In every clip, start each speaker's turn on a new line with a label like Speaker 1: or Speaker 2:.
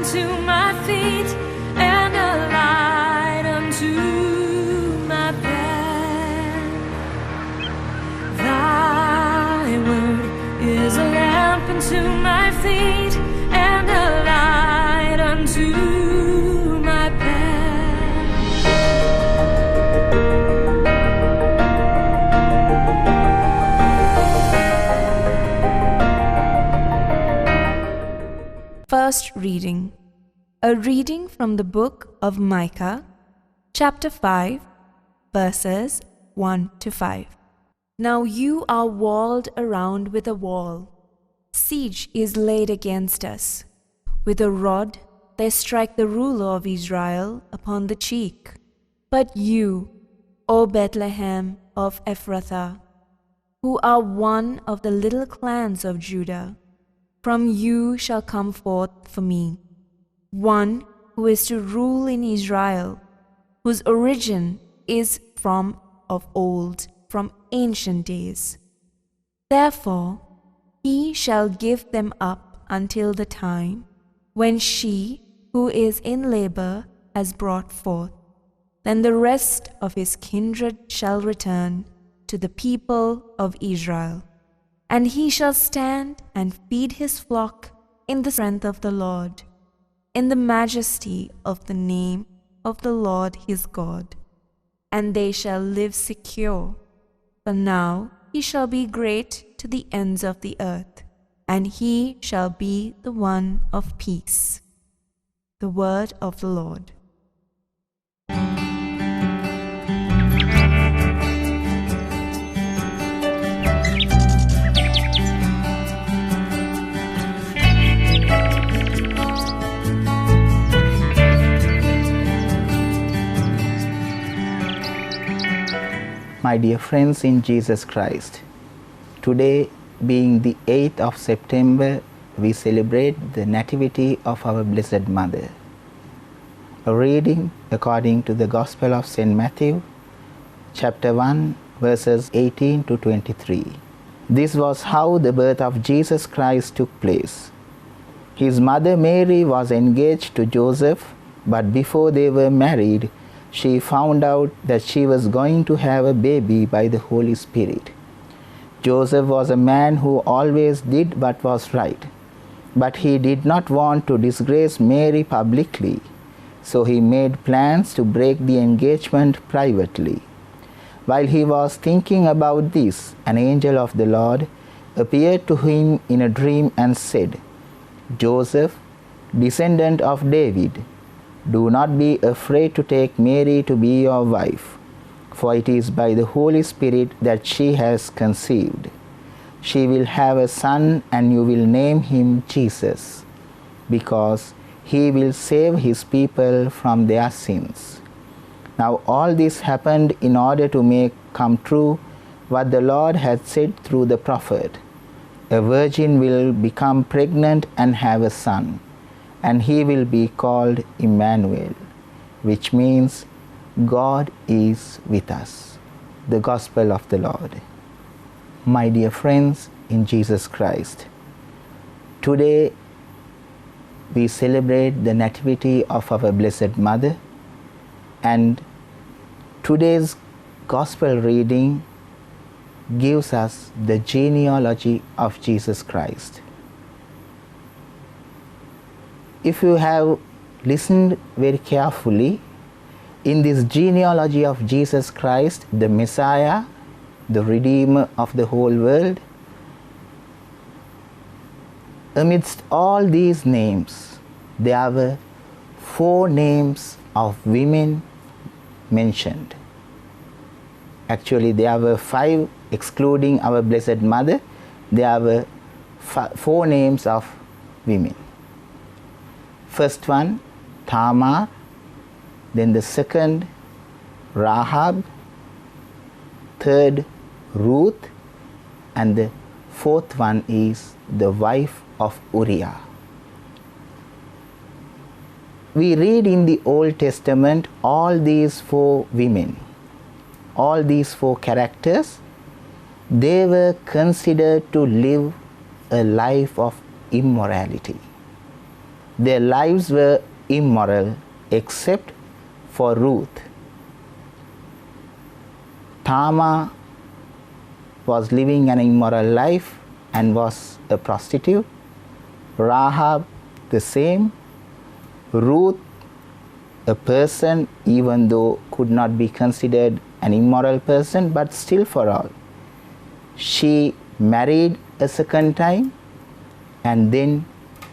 Speaker 1: unto my feet and a light unto my path. Thy word is a lamp unto my feet and a light unto my path.
Speaker 2: First reading. A reading from the book of Micah, chapter 5, verses 1 to 5. Now you are walled around with a wall. Siege is laid against us. With a rod they strike the ruler of Israel upon the cheek. But you, O Bethlehem of Ephrathah, who are one of the little clans of Judah, from you shall come forth for me one who is to rule in Israel, whose origin is from of old, from ancient days. Therefore he shall give them up until the time when she who is in labor has brought forth. Then the rest of his kindred shall return to the people of Israel. And he shall stand and feed his flock in the strength of the Lord, in the majesty of the name of the Lord his God. And they shall live secure. For now he shall be great to the ends of the earth, and he shall be the one of peace. The word of the Lord.
Speaker 3: My dear friends in Jesus Christ, today being the 8th of September, we celebrate the Nativity of our Blessed Mother. A reading according to the Gospel of St. Matthew, chapter 1, verses 18 to 23. This was how the birth of Jesus Christ took place. His mother Mary was engaged to Joseph, but before they were married, she found out that she was going to have a baby by the Holy Spirit. Joseph was a man who always did what was right, but he did not want to disgrace Mary publicly, so he made plans to break the engagement privately. While he was thinking about this, an angel of the Lord appeared to him in a dream and said, "Joseph, descendant of David, do not be afraid to take Mary to be your wife, for it is by the Holy Spirit that she has conceived. She will have a son, and you will name him Jesus, because he will save his people from their sins." Now all this happened in order to make come true what the Lord had said through the prophet. A virgin will become pregnant and have a son, and he will be called Emmanuel, which means God is with us. The Gospel of the Lord. My dear friends in Jesus Christ, today we celebrate the Nativity of our Blessed Mother, and today's Gospel reading gives us the genealogy of Jesus Christ. If you have listened very carefully, in this genealogy of Jesus Christ, the Messiah, the Redeemer of the whole world, amidst all these names, there were 4 names of women mentioned. Actually, there were 5, excluding our Blessed Mother. There were 4 names of women. First one, Tamar, then the second, Rahab, third, Ruth, and the fourth one is the wife of Uriah. We read in the Old Testament all these 4 women, all these 4 characters, they were considered to live a life of immorality. Their lives were immoral except for Ruth. Tamar was living an immoral life and was a prostitute. Rahab the same. Ruth, a person even though could not be considered an immoral person, but still for all. She married a second time, and then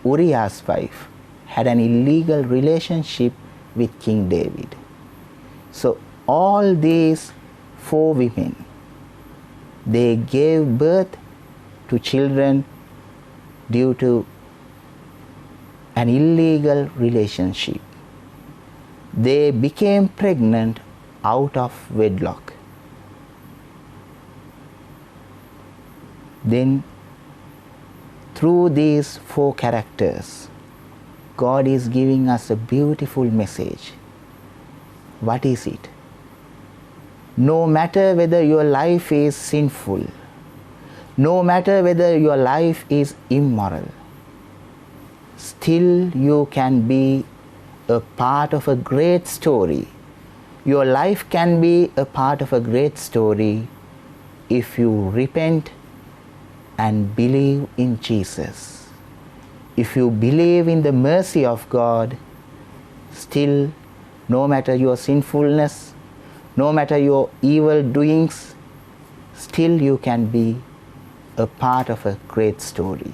Speaker 3: Uriah's wife had an illegal relationship with King David. So all these 4 women, they gave birth to children due to an illegal relationship. They became pregnant out of wedlock. Then, through these 4 characters, God is giving us a beautiful message. What is it? No matter whether your life is sinful, no matter whether your life is immoral, still you can be a part of a great story. Your life can be a part of a great story if you repent and believe in Jesus. If you believe in the mercy of God, still, no matter your sinfulness, no matter your evil doings, still you can be a part of a great story.